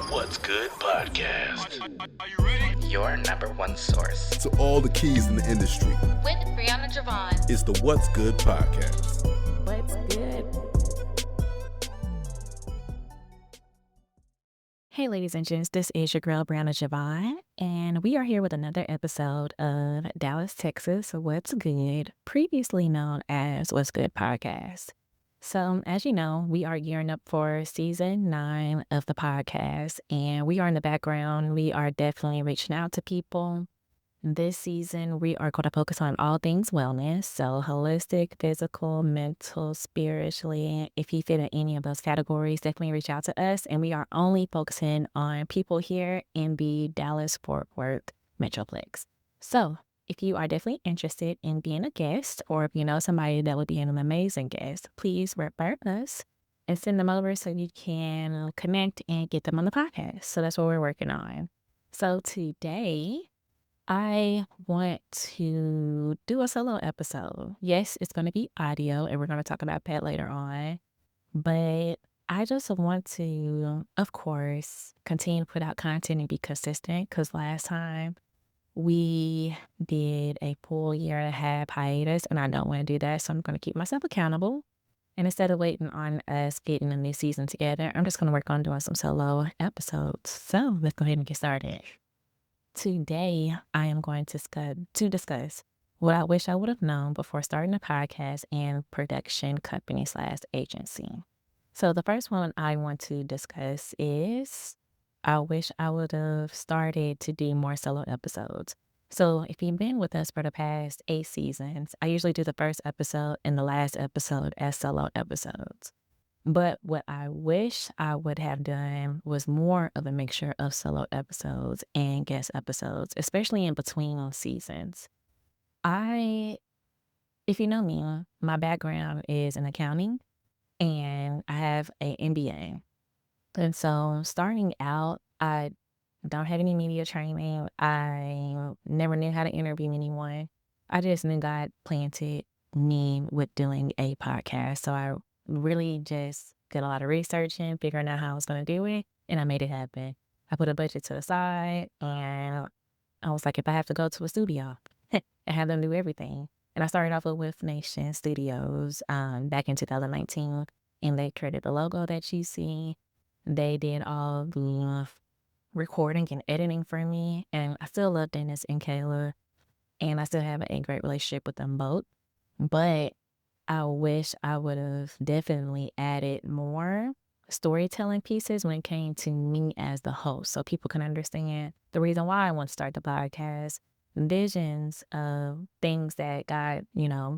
What's Good podcast. Are you ready? Your number one source. To all the keys in the industry. With Brianna Javon. It's the What's Good podcast. What's good? Hey, ladies and gents, this is your girl, Brianna Javon, and we are here with another episode of Dallas, Texas, What's Good, previously known as What's Good podcast. So, as you know, we are gearing up for season 9 of the podcast, and we are in the background. We are definitely reaching out to people. This season, we are going to focus on all things wellness, so holistic, physical, mental, spiritually. If you fit in any of those categories, definitely reach out to us. And we are only focusing on people here in the Dallas-Fort Worth Metroplex. So if you are definitely interested in being a guest, or if you know somebody that would be an amazing guest, please refer us and send them over so you can connect and get them on the podcast. So that's what we're working on. So today, I want to do a solo episode. Yes, it's going to be audio, and we're going to talk about that later on. But I just want to, of course, continue to put out content and be consistent, because last time we did a full year and a half hiatus, and I don't want to do that, so I'm going to keep myself accountable. And instead of waiting on us getting a new season together, I'm just going to work on doing some solo episodes. So let's go ahead and get started. Today, I am going to discuss what I wish I would have known before starting a podcast and production company / agency. So the first one I want to discuss is I wish I would have started to do more solo episodes. So if you've been with us for the past 8 seasons, I usually do the first episode and the last episode as solo episodes. But what I wish I would have done was more of a mixture of solo episodes and guest episodes, especially in between seasons. If you know me, my background is in accounting and I have an MBA. And so starting out, I don't have any media training. I never knew how to interview anyone. I just knew God planted me with doing a podcast. So I really just did a lot of research and figuring out how I was going to do it, and I made it happen. I put a budget to the side, and I was like, if I have to go to a studio and have them do everything. And I started off with Nation Studios back in 2019, and they created the logo that you see. They did all the recording and editing for me, and I still love Dennis and Kayla, and I still have a great relationship with them both. But I wish I would have definitely added more storytelling pieces when it came to me as the host, so people can understand the reason why I want to start the podcast, visions of things that God,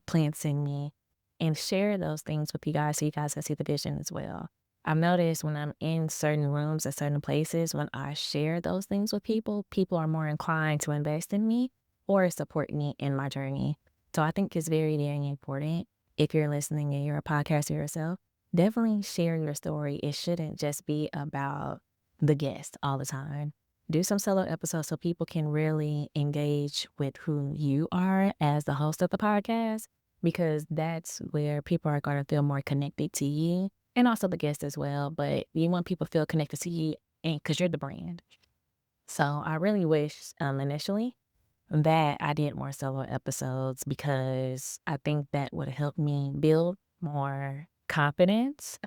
plants in me, and share those things with you guys so you guys can see the vision as well. I've noticed when I'm in certain rooms and certain places, when I share those things with people, people are more inclined to invest in me or support me in my journey. So I think it's very, very important. If you're listening and you're a podcaster yourself, definitely share your story. It shouldn't just be about the guest all the time. Do some solo episodes so people can really engage with who you are as the host of the podcast, because that's where people are going to feel more connected to you and also the guest as well. But you want people to feel connected to you because you're the brand. So I really wish initially that I did more solo episodes, because I think that would help me build more confidence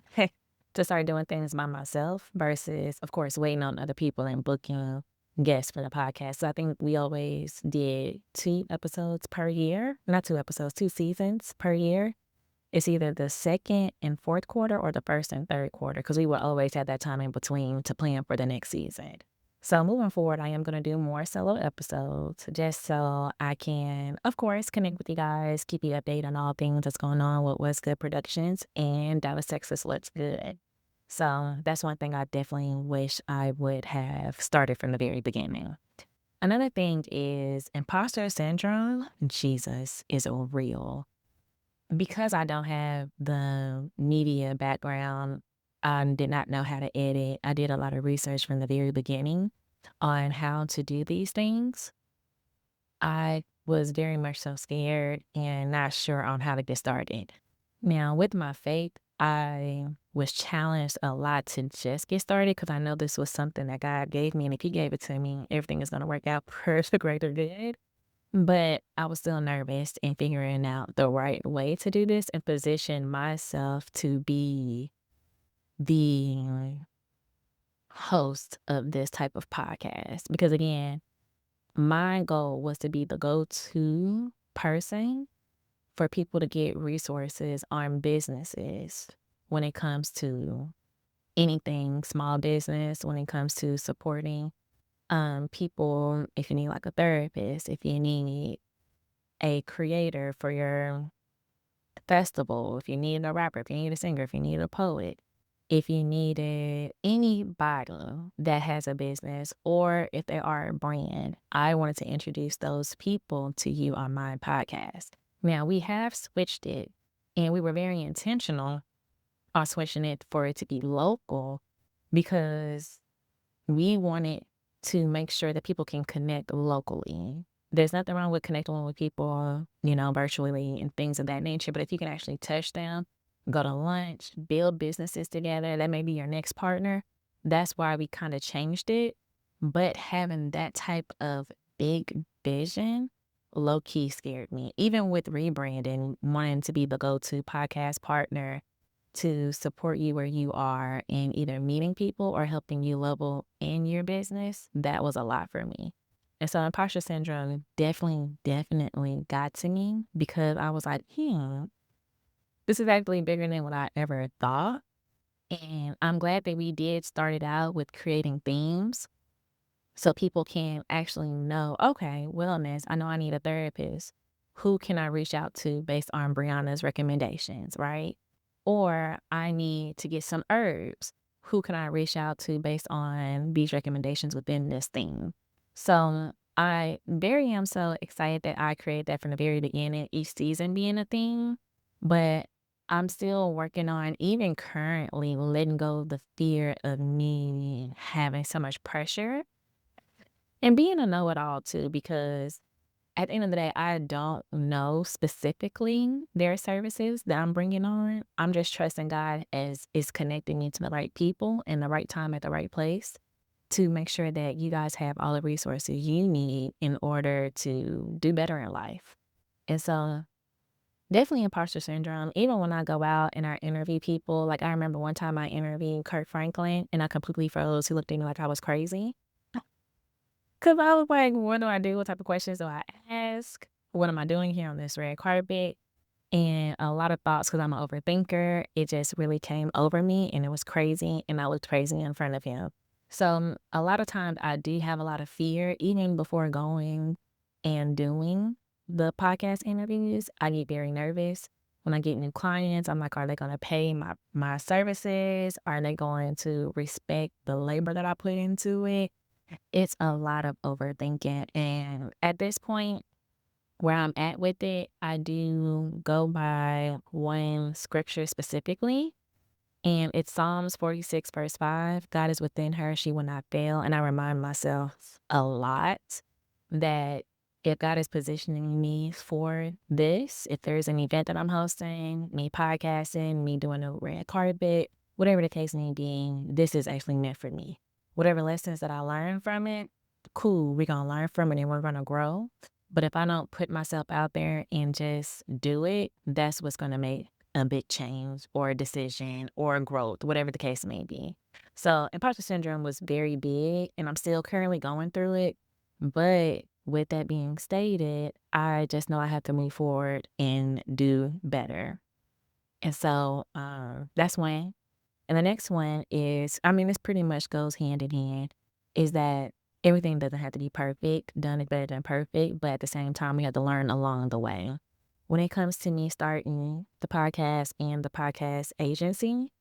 to start doing things by myself versus, of course, waiting on other people and booking guests for the podcast. So I think we always did 2 episodes per year. Not 2 episodes, 2 seasons per year. It's either the second and fourth quarter or the first and third quarter, because we will always have that time in between to plan for the next season. So moving forward, I am going to do more solo episodes just so I can, of course, connect with you guys, keep you updated on all things that's going on with What's Good Productions and Dallas, Texas, What's Good. So that's one thing I definitely wish I would have started from the very beginning. Another thing is imposter syndrome. Jesus, is real. Because I don't have the media background, I did not know how to edit. I did a lot of research from the very beginning on how to do these things. I was very much so scared and not sure on how to get started. Now, with my faith, I was challenged a lot to just get started because I know this was something that God gave me. And if He gave it to me, everything is going to work out for the greater good. But I was still nervous in figuring out the right way to do this and position myself to be the host of this type of podcast. Because again, my goal was to be the go-to person for people to get resources on businesses when it comes to anything small business, when it comes to supporting people, if you need like a therapist, if you need a creator for your festival, if you need a rapper, if you need a singer, if you need a poet, if you needed anybody that has a business or if they are a brand, I wanted to introduce those people to you on my podcast. Now, we have switched it and we were very intentional on switching it for it to be local because we wanted to make sure that people can connect locally. There's nothing wrong with connecting with people, virtually and things of that nature. But if you can actually touch them, go to lunch, build businesses together, that may be your next partner. That's why we kind of changed it. But having that type of big vision low key scared me. Even with rebranding, wanting to be the go-to podcast partner to support you where you are in either meeting people or helping you level in your business, that was a lot for me. And so imposter syndrome definitely got to me because I was like, this is actually bigger than what I ever thought. And I'm glad that we did start it out with creating themes so people can actually know, okay, wellness, I know I need a therapist. Who can I reach out to based on Brianna's recommendations, right? Or I need to get some herbs. Who can I reach out to based on these recommendations within this theme? So I am so excited that I created that from the very beginning, each season being a theme. But I'm still working on, even currently, letting go of the fear of me having so much pressure and being a know-it-all too, because at the end of the day, I don't know specifically their services that I'm bringing on. I'm just trusting God as is connecting me to the right people in the right time at the right place to make sure that you guys have all the resources you need in order to do better in life. And so definitely imposter syndrome. Even when I go out and I interview people, like I remember one time I interviewed Kurt Franklin and I completely froze. He looked at me like I was crazy. Because I was like, what do I do? What type of questions do I ask? What am I doing here on this red carpet? And a lot of thoughts, because I'm an overthinker, it just really came over me and it was crazy. And I looked crazy in front of him. So a lot of times I do have a lot of fear, even before going and doing the podcast interviews. I get very nervous. When I get new clients, I'm like, are they going to pay my services? Are they going to respect the labor that I put into it? It's a lot of overthinking. And at this point, where I'm at with it, I do go by one scripture specifically. And it's Psalms 46, verse 5. God is within her, she will not fail. And I remind myself a lot that if God is positioning me for this, if there's an event that I'm hosting, me podcasting, me doing a red carpet, whatever the case may be, this is actually meant for me. Whatever lessons that I learn from it, cool, we're going to learn from it and we're going to grow. But if I don't put myself out there and just do it, that's what's going to make a big change or a decision or growth, whatever the case may be. So imposter syndrome was very big and I'm still currently going through it. But with that being stated, I just know I have to move forward and do better. And so that's one. And the next one is, this pretty much goes hand in hand, is that everything doesn't have to be perfect. Done is better than perfect. But at the same time, we have to learn along the way. When it comes to me starting the podcast and the podcast agency,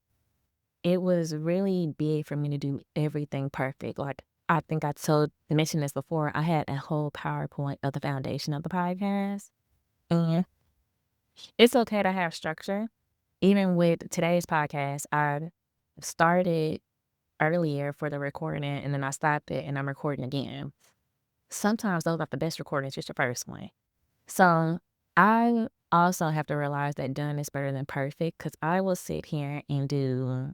it was really big for me to do everything perfect. Like, I think I mentioned this before, I had a whole PowerPoint of the foundation of the podcast. And it's okay to have structure. Even with today's podcast, I started earlier for the recording and then I stopped it and I'm recording again. Sometimes those are the best recordings, just the first one. So I also have to realize that done is better than perfect, because I will sit here and do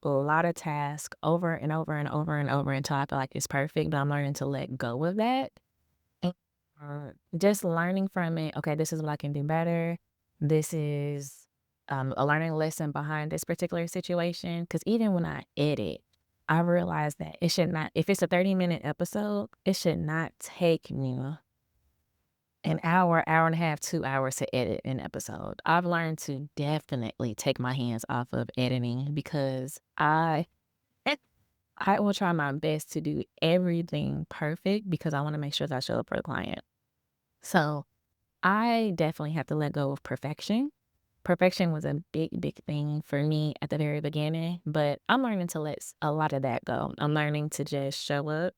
a lot of tasks over and over and over and over until I feel like it's perfect, but I'm learning to let go of that. And just learning from it, okay, this is what I can do better. This is a learning lesson behind this particular situation. Because even when I edit, I realize that it should not, if it's a 30-minute episode, it should not take me an hour, hour and a half, 2 hours to edit an episode. I've learned to definitely take my hands off of editing because I will try my best to do everything perfect because I want to make sure that I show up for the client. So I definitely have to let go of perfection. Perfection was a big, big thing for me at the very beginning, but I'm learning to let a lot of that go. I'm learning to just show up,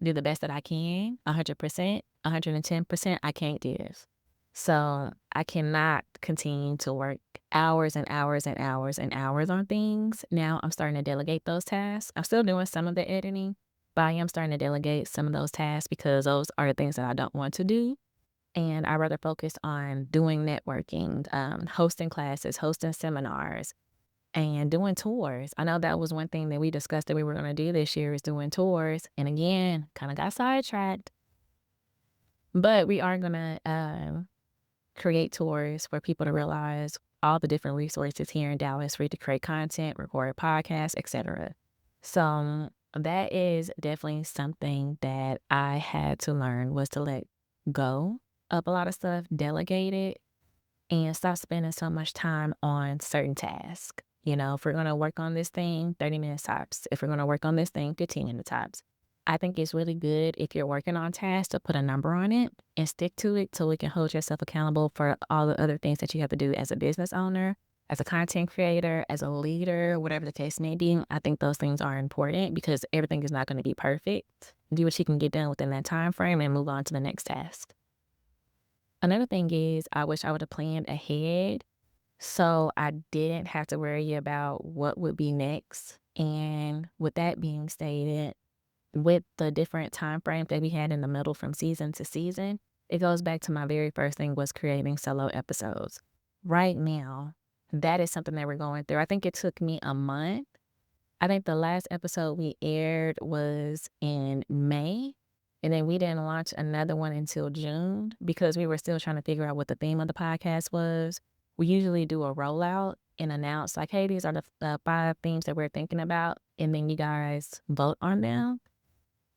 do the best that I can, 100%, 110%. I can't do this. So I cannot continue to work hours and hours and hours and hours on things. Now I'm starting to delegate those tasks. I'm still doing some of the editing, but I am starting to delegate some of those tasks because those are the things that I don't want to do. And I rather focus on doing networking, hosting classes, hosting seminars, and doing tours. I know that was one thing that we discussed that we were going to do this year is doing tours. And again, kind of got sidetracked. But we are going to create tours for people to realize all the different resources here in Dallas for you to create content, record podcasts, etc. So that is definitely something that I had to learn was to let go of a lot of stuff, delegate it, and stop spending so much time on certain tasks. If we're going to work on this thing, 30 minutes tops. If we're going to work on this thing, 15 minutes tops. I think it's really good if you're working on tasks to put a number on it and stick to it so it can hold yourself accountable for all the other things that you have to do as a business owner, as a content creator, as a leader, whatever the case may be. I think those things are important because everything is not going to be perfect. Do what you can get done within that time frame and move on to the next task. Another thing is I wish I would have planned ahead so I didn't have to worry about what would be next. And with that being stated, with the different time frames that we had in the middle from season to season, it goes back to my very first thing was creating solo episodes. Right now, that is something that we're going through. I think it took me a month. I think the last episode we aired was in May, and then we didn't launch another one until June because we were still trying to figure out what the theme of the podcast was. We usually do a rollout and announce like, hey, these are the 5 themes that we're thinking about, and then you guys vote on them.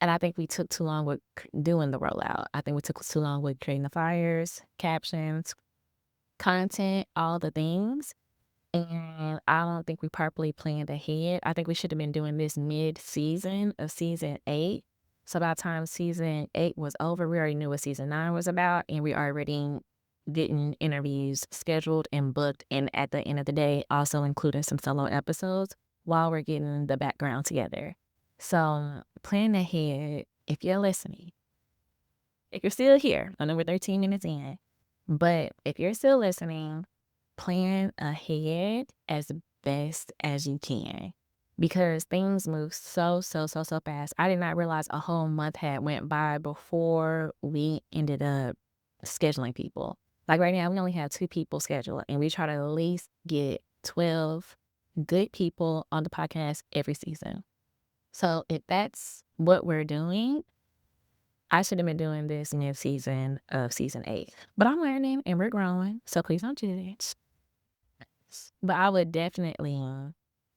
And I think we took too long with doing the rollout. I think we took too long with creating the flyers, captions, content, all the things. And I don't think we properly planned ahead. I think we should have been doing this mid-season of season 8. So by the time season 8 was over, we already knew what season 9 was about. And we already getting interviews scheduled and booked. And at the end of the day, also including some solo episodes while we're getting the background together. So plan ahead if you're listening. If you're still here, I know we're 13 minutes in, but if you're still listening, plan ahead as best as you can because things move so fast. I did not realize a whole month had went by before we ended up scheduling people. Like right now, we only have 2 people scheduled, and we try to at least get 12 good people on the podcast every season. So if that's what we're doing, I should have been doing this mid-season of season 8. But I'm learning and we're growing, so please don't judge. But I would definitely,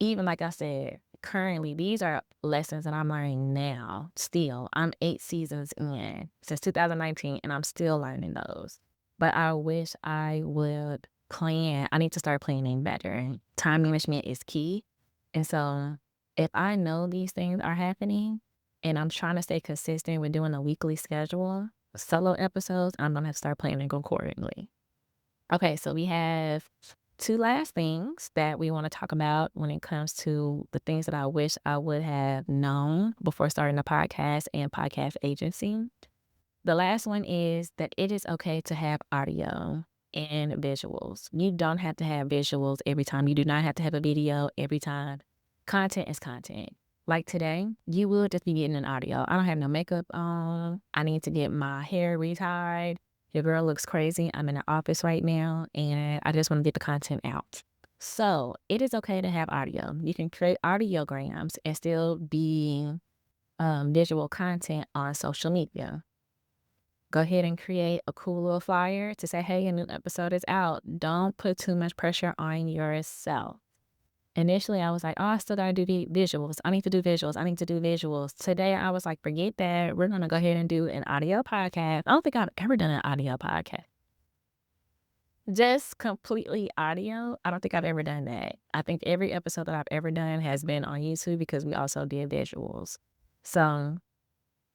even like I said, currently, these are lessons that I'm learning now. Still, I'm 8 seasons in since 2019, and I'm still learning those. But I wish I would plan. I need to start planning better. Time management is key. And so if I know these things are happening and I'm trying to stay consistent with doing a weekly schedule, solo episodes, I'm going to have to start planning accordingly. Okay, so we have 2 last things that we want to talk about when it comes to the things that I wish I would have known before starting a podcast and podcast agency. The last one is that it is okay to have audio and visuals. You don't have to have visuals every time. You do not have to have a video every time. Content is content. Like today, you will just be getting an audio. I don't have no makeup on. I need to get my hair retied. Your girl looks crazy. I'm in the office right now, and I just want to get the content out. So it is okay to have audio. You can create audiograms and still be visual content on social media. Go ahead and create a cool little flyer to say, hey, a new episode is out. Don't put too much pressure on yourself. Initially, I was like, oh, I still got to do visuals. I need to do visuals. I need to do visuals. Today, I was like, forget that. We're going to go ahead and do an audio podcast. I don't think I've ever done an audio podcast. Just completely audio. I don't think I've ever done that. I think every episode that I've ever done has been on YouTube because we also did visuals. So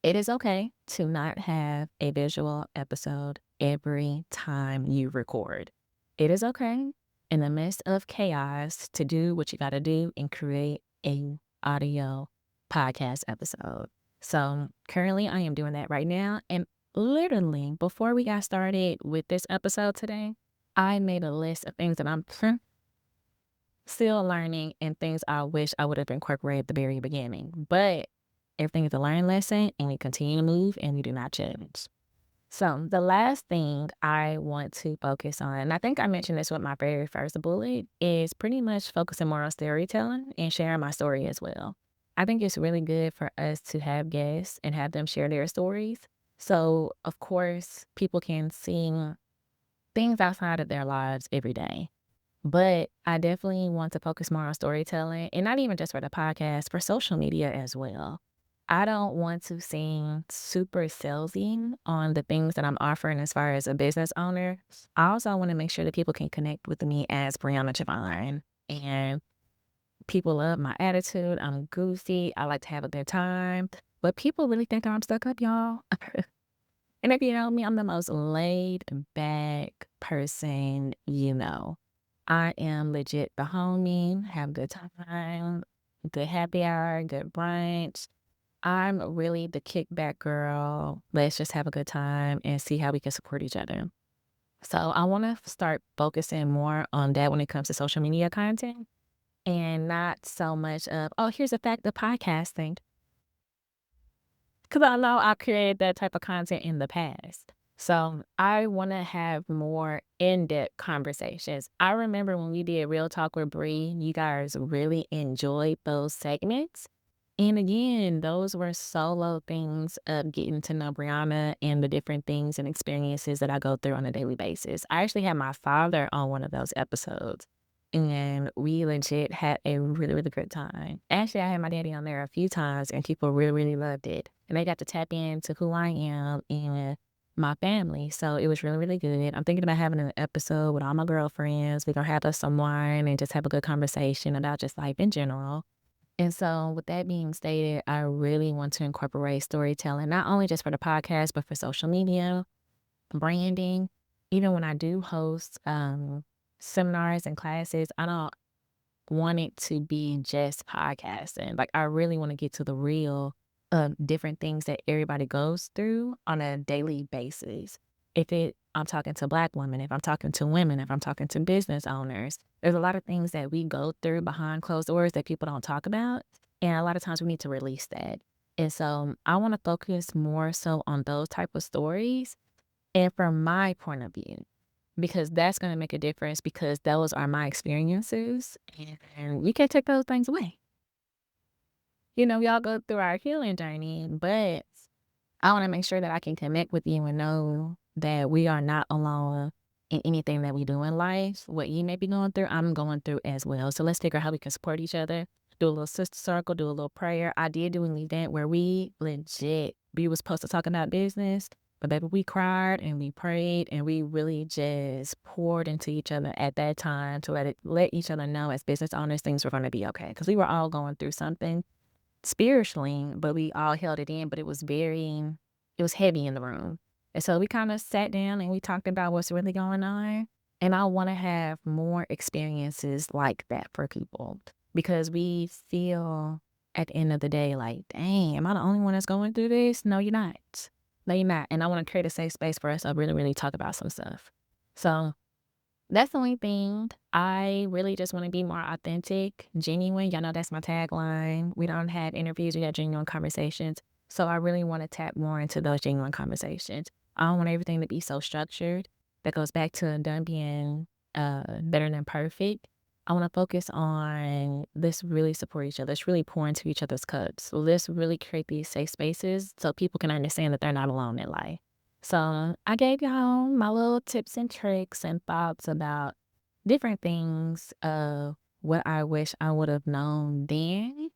it is okay to not have a visual episode every time you record. It is okay in the midst of chaos to do what you got to do and create a audio podcast episode. So currently I am doing that right now. And literally before we got started with this episode today, I made a list of things that I'm still learning and things I wish I would have incorporated at the very beginning. But everything is a learning lesson, and we continue to move, and we do not change. So the last thing I want to focus on, and I think I mentioned this with my very first bullet, is pretty much focusing more on storytelling and sharing my story as well. I think it's really good for us to have guests and have them share their stories. So, of course, people can see things outside of their lives every day. But I definitely want to focus more on storytelling, and not even just for the podcast, for social media as well. I don't want to seem super salesy on the things that I'm offering as far as a business owner. I also want to make sure that people can connect with me as Brianna Javon. And people love my attitude. I'm goofy. I like to have a good time. But people really think I'm stuck up, y'all. And if you know me, I'm the most laid back person you know. I am legit the homie, have a good time, good happy hour, good brunch. I'm really the kickback girl. Let's just have a good time and see how we can support each other. So I want to start focusing more on that when it comes to social media content, and not so much of, oh, here's a fact of podcasting. Because I know I created that type of content in the past. So I want to have more in-depth conversations. I remember when we did Real Talk with Bree, you guys really enjoyed those segments. And again, those were solo things of getting to know Brianna and the different things and experiences that I go through on a daily basis. I actually had my father on one of those episodes, and we legit had a really, really good time. Actually, I had my daddy on there a few times, and people really, really loved it. And they got to tap into who I am and my family. So it was really, really good. I'm thinking about having an episode with all my girlfriends. We're going to have us some wine and just have a good conversation about just life in general. And so with that being stated, I really want to incorporate storytelling, not only just for the podcast, but for social media, branding. Even when I do host seminars and classes, I don't want it to be just podcasting. Like, I really want to get to the real different things that everybody goes through on a daily basis. I'm talking to Black women, if I'm talking to women, if I'm talking to business owners, there's a lot of things that we go through behind closed doors that people don't talk about. And a lot of times we need to release that. And so I want to focus more so on those type of stories, and from my point of view, because that's going to make a difference, because those are my experiences, and we can't take those things away. You know, we all go through our healing journey, but I want to make sure that I can connect with you and know that we are not alone in anything that we do in life. What you may be going through, I'm going through as well. So let's figure out how we can support each other. Do a little sister circle, do a little prayer. I did do an event where we was supposed to talk about business, but baby, we cried and we prayed and we really just poured into each other at that time to let each other know as business owners things were going to be okay. Because we were all going through something spiritually, but we all held it in, but it was heavy in the room. And so we kind of sat down and we talked about what's really going on. And I want to have more experiences like that for people, because we feel at the end of the day like, dang, am I the only one that's going through this? No, you're not. No, you're not. And I want to create a safe space for us to really, really talk about some stuff. So that's the only thing. I really just want to be more authentic, genuine. Y'all know that's my tagline. We don't have interviews, we have genuine conversations. So I really want to tap more into those genuine conversations. I don't want everything to be so structured. That goes back to done being better than perfect. I want to focus on let's really support each other. Let's really pour into each other's cups. So let's really create these safe spaces so people can understand that they're not alone in life. So I gave y'all my little tips and tricks and thoughts about different things of what I wish I would have known then,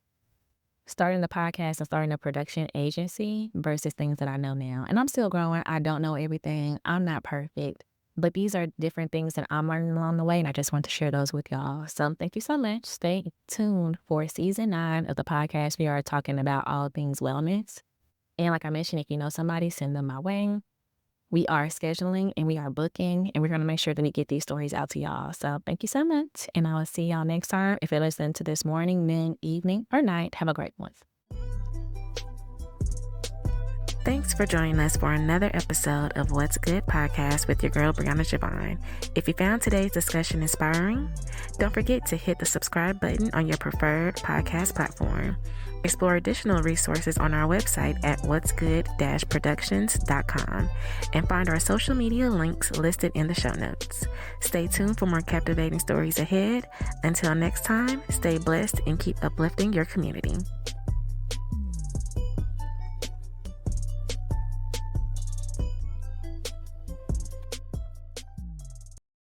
starting the podcast and starting a production agency versus things that I know now. And I'm still growing. I don't know everything. I'm not perfect. But these are different things that I'm learning along the way, and I just want to share those with y'all. So thank you so much. Stay tuned for season 9 of the podcast. We are talking about all things wellness. And like I mentioned, if you know somebody, send them my way. We are scheduling and we are booking, and we're going to make sure that we get these stories out to y'all. So thank you so much, and I will see y'all next time. If you listen to this morning, noon, evening, or night, have a great one. Thanks for joining us for another episode of What's Good Podcast with your girl, Brianna Javon. If you found today's discussion inspiring, don't forget to hit the subscribe button on your preferred podcast platform. Explore additional resources on our website at whatsgood-productions.com and find our social media links listed in the show notes. Stay tuned for more captivating stories ahead. Until next time, stay blessed and keep uplifting your community.